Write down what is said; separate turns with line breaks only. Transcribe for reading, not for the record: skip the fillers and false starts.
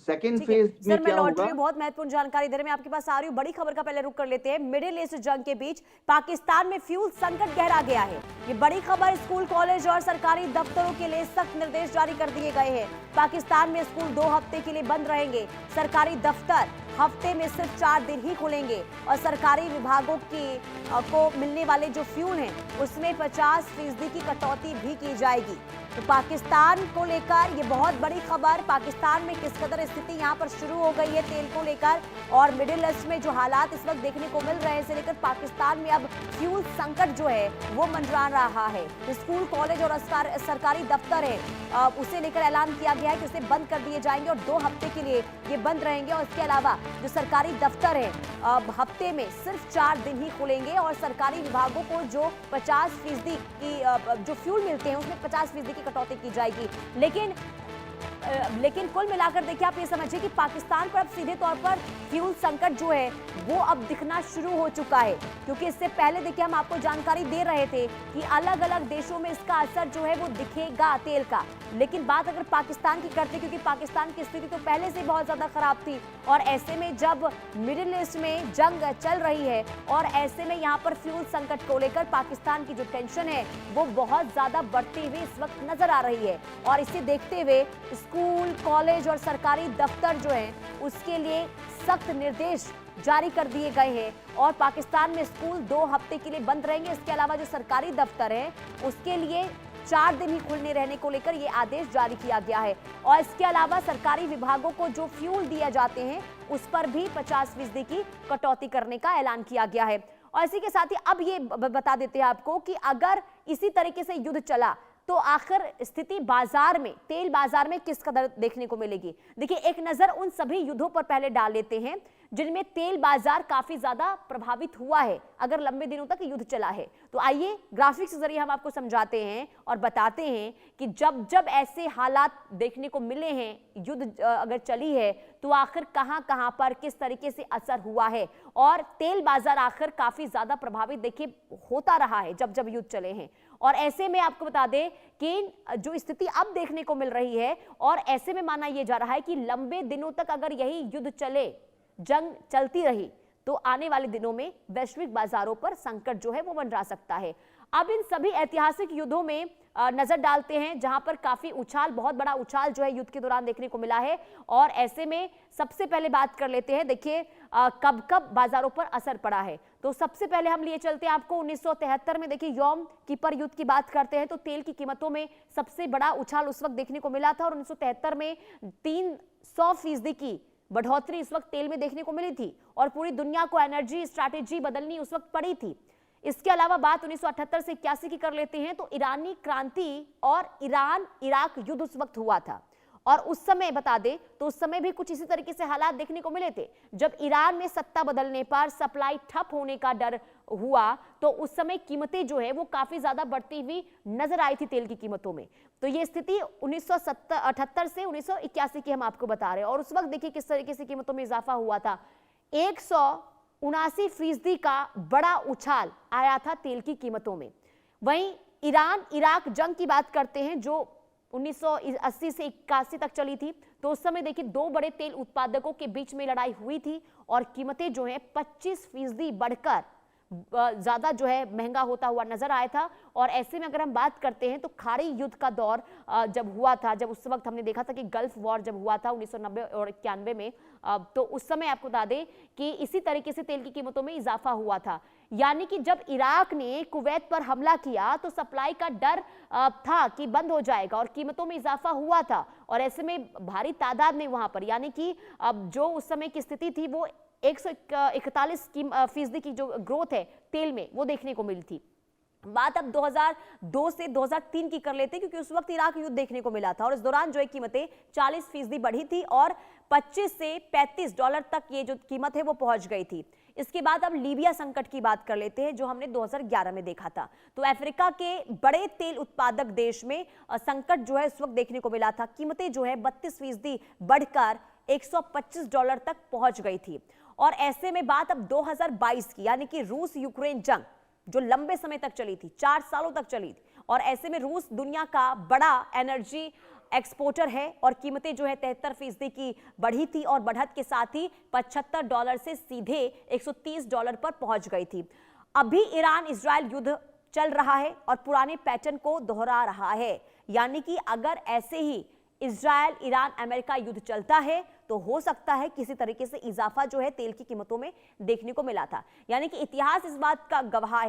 Second
ठीक है
phase में
सर, मैं
क्या
लौट रही
होगा?
हूँ, बहुत महत्वपूर्ण जानकारी दे रहे हैं, मैं आपके पास आ रही हूँ। बड़ी खबर का पहले रुक कर लेते हैं। मिडिल ईस्ट जंग के बीच पाकिस्तान में फ्यूल संकट गहरा गया है। ये बड़ी खबर, स्कूल कॉलेज और सरकारी दफ्तरों के लिए सख्त निर्देश जारी कर दिए गए हैं। पाकिस्तान में स्कूल 2 हफ्ते के लिए बंद रहेंगे। सरकारी दफ्तर हफ्ते में सिर्फ 4 दिन ही खुलेंगे और सरकारी विभागों को मिलने वाले जो फ्यूल हैं उसमें 50% की कटौती भी की जाएगी। तो पाकिस्तान को लेकर ये बहुत बड़ी खबर, पाकिस्तान में किस कदर स्थिति यहाँ पर शुरू हो गई है तेल को लेकर, और मिडिल ईस्ट में जो हालात इस वक्त देखने को मिल रहे हैं, इसे लेकर पाकिस्तान में अब फ्यूल संकट जो है वो मंडरा रहा है। स्कूल कॉलेज और सरकारी दफ्तर है उसे लेकर ऐलान किया गया है कि उसे बंद कर दिए जाएंगे और 2 हफ्ते के लिए ये बंद रहेंगे। और इसके अलावा जो सरकारी दफ्तर है हफ्ते में सिर्फ 4 दिन ही खुलेंगे और सरकारी विभागों को जो 50% की जो फ्यूल मिलते हैं उसमें 50% की कटौती की जाएगी। लेकिन कुल मिलाकर देखिए, आप ये समझिए कि पाकिस्तान पर अब सीधे तौर पर फ्यूल संकट जो है वो अब दिखना शुरू हो चुका है, क्योंकि इससे पहले देखिए हम आपको जानकारी दे रहे थे कि अलग अलग देशों में इसका असर जो है वो दिखेगा तेल का। लेकिन बात अगर पाकिस्तान की करते, क्योंकि पाकिस्तान की स्थिति तो पहले से बहुत ज्यादा खराब थी, और ऐसे में जब मिडिल ईस्ट में जंग चल रही है और ऐसे में यहाँ पर फ्यूल संकट को लेकर पाकिस्तान की जो टेंशन है वो बहुत ज्यादा बढ़ती हुई इस वक्त नजर आ रही है। और इसे देखते हुए स्कूल कॉलेज और सरकारी दफ्तर जो हैं उसके लिए सख्त निर्देश जारी कर दिए गए हैं और पाकिस्तान में स्कूल 2 हफ्ते के लिए बंद रहेंगे। इसके अलावा जो सरकारी दफ्तर है उसके लिए 4 दिन ही खुलने रहने को लेकर ये आदेश जारी किया गया है। और इसके अलावा सरकारी विभागों को जो फ्यूल दिए जाते हैं उस पर भी 50% की कटौती करने का ऐलान किया गया है। और इसी के साथ ही अब ये बता देते हैं आपको कि अगर इसी तरीके से युद्ध चला तो आखिर स्थिति बाजार में, तेल बाजार में किस कदर देखने को मिलेगी। देखिए, एक नजर उन सभी युद्धों पर पहले डाल लेते हैं जिनमें तेल बाजार काफी ज्यादा प्रभावित हुआ है अगर लंबे दिनों तक युद्ध चला है। तो आइए ग्राफिक्स के जरिए हम आपको समझाते हैं और बताते हैं कि जब जब ऐसे हालात देखने को मिले हैं, युद्ध अगर चली है तो आखिर कहां कहां पर किस तरीके से असर हुआ है। और तेल बाजार आखिर काफी ज्यादा प्रभावित देखिए होता रहा है जब जब युद्ध चले हैं। और ऐसे में आपको बता दें कि जो स्थिति अब देखने को मिल रही है, और ऐसे में माना यह जा रहा है कि लंबे दिनों तक अगर यही युद्ध चले, जंग चलती रही, तो आने वाले दिनों में वैश्विक बाजारों पर संकट जो है वो मंडरा सकता है। अब इन सभी ऐतिहासिक युद्धों में नजर डालते हैं जहां पर काफी उछाल, बहुत बड़ा उछाल जो है युद्ध के दौरान देखने को मिला है। और ऐसे में सबसे पहले बात कर लेते हैं, देखिए कब कब बाजारों पर असर पड़ा है। तो सबसे पहले हम लिए चलते हैं आपको 1973 में। देखिए, यौम कीपर युद्ध की बात करते हैं तो तेल की कीमतों में सबसे बड़ा उछाल उस वक्त देखने को मिला था और 1973 में 300% की बढ़ोतरी इस वक्त तेल में देखने को मिली थी और पूरी दुनिया को एनर्जी स्ट्रैटेजी बदलनी उस वक्त पड़ी थी। इसके अलावा बात 1978 से 81 की कर लेते हैं तो ईरानी क्रांति और ईरान इराक युद्ध उस वक्त हुआ था। और उस समय बता दें तो उस समय भी कुछ इसी तरीके से हालात देखने को मिले थे। जब ईरान में सत्ता बदलने पर सप्लाई ठप होने का डर हुआ तो उस समय कीमतें जो है वो काफी ज्यादा बढ़ती हुई नजर आई थी तेल की कीमतों में। तो ये स्थिति 1978 से 1981 की हम आपको बता रहे हैं। और उस वक्त देखिए किस तरीके से कीमतों में इजाफा हुआ था। 179% का बड़ा उछाल आया था तेल की कीमतों में। वहीं ईरान इराक जंग की बात करते हैं जो 1980 से 81 तक चली थी, तो उस समय देखिए 2 बड़े तेल उत्पादकों के बीच में लड़ाई हुई थी और कीमतें जो है 25% बढ़कर ज्यादा जो है महंगा होता हुआ नजर आया था। और ऐसे में अगर हम बात करते हैं तो खाड़ी युद्ध का दौर जब हुआ था, जब उस वक्त हमने देखा था कि गल्फ वॉर जब हुआ था 1990 और 91 में, तो उस समय आपको बता दें कि इसी तरीके से तेल की कीमतों में इजाफा हुआ था। यानी कि जब इराक ने कुवैत पर हमला किया तो सप्लाई का डर था कि बंद हो जाएगा और कीमतों में इजाफा हुआ था। और ऐसे में भारी तादाद में वहां पर, यानी कि जो उस समय की स्थिति थी वो 141% की जो ग्रोथ है तेल में वो देखने को मिली थी। बात अब 2002 से 2003 की कर लेते हैं क्योंकि उस वक्त इराक युद्ध देखने को मिला था और इस दौरान जो है कीमतें 40% बढ़ी थी और $25 से $35 तक ये जो कीमत है वो पहुंच गई थी। इसके बाद अब लीबिया संकट की बात कर लेते हैं जो हमने 2011 में देखा था। तो अफ्रीका के बड़े तेल उत्पादक देश में संकट जो है इस वक्त देखने को मिला था। कीमतें जो है 32% बढ़कर $125 तक पहुंच गई थी। और ऐसे में बात अब 2022 की, यानी कि रूस यूक्रेन जंग जो लंबे समय तक चली थी, 4 सालों तक चली थी, और ऐसे में रूस दुनिया का बड़ा एनर्जी एक्सपोर्टर है और कीमतें जो है 73% की बढ़ी थी और बढ़त के साथ ही $75 से सीधे $130 पर पहुंच गई थी। अभी ईरान इजराइल युद्ध चल रहा है और पुराने पैटर्न को दोहरा रहा है, यानी कि अगर ऐसे ही इजराइल ईरान अमेरिका युद्ध चलता है तो हो सकता है किसी तरीके से इजाफा जो है तेल की कीमतों में देखने को मिला था। यानी कि इतिहास इस बात का गवाह है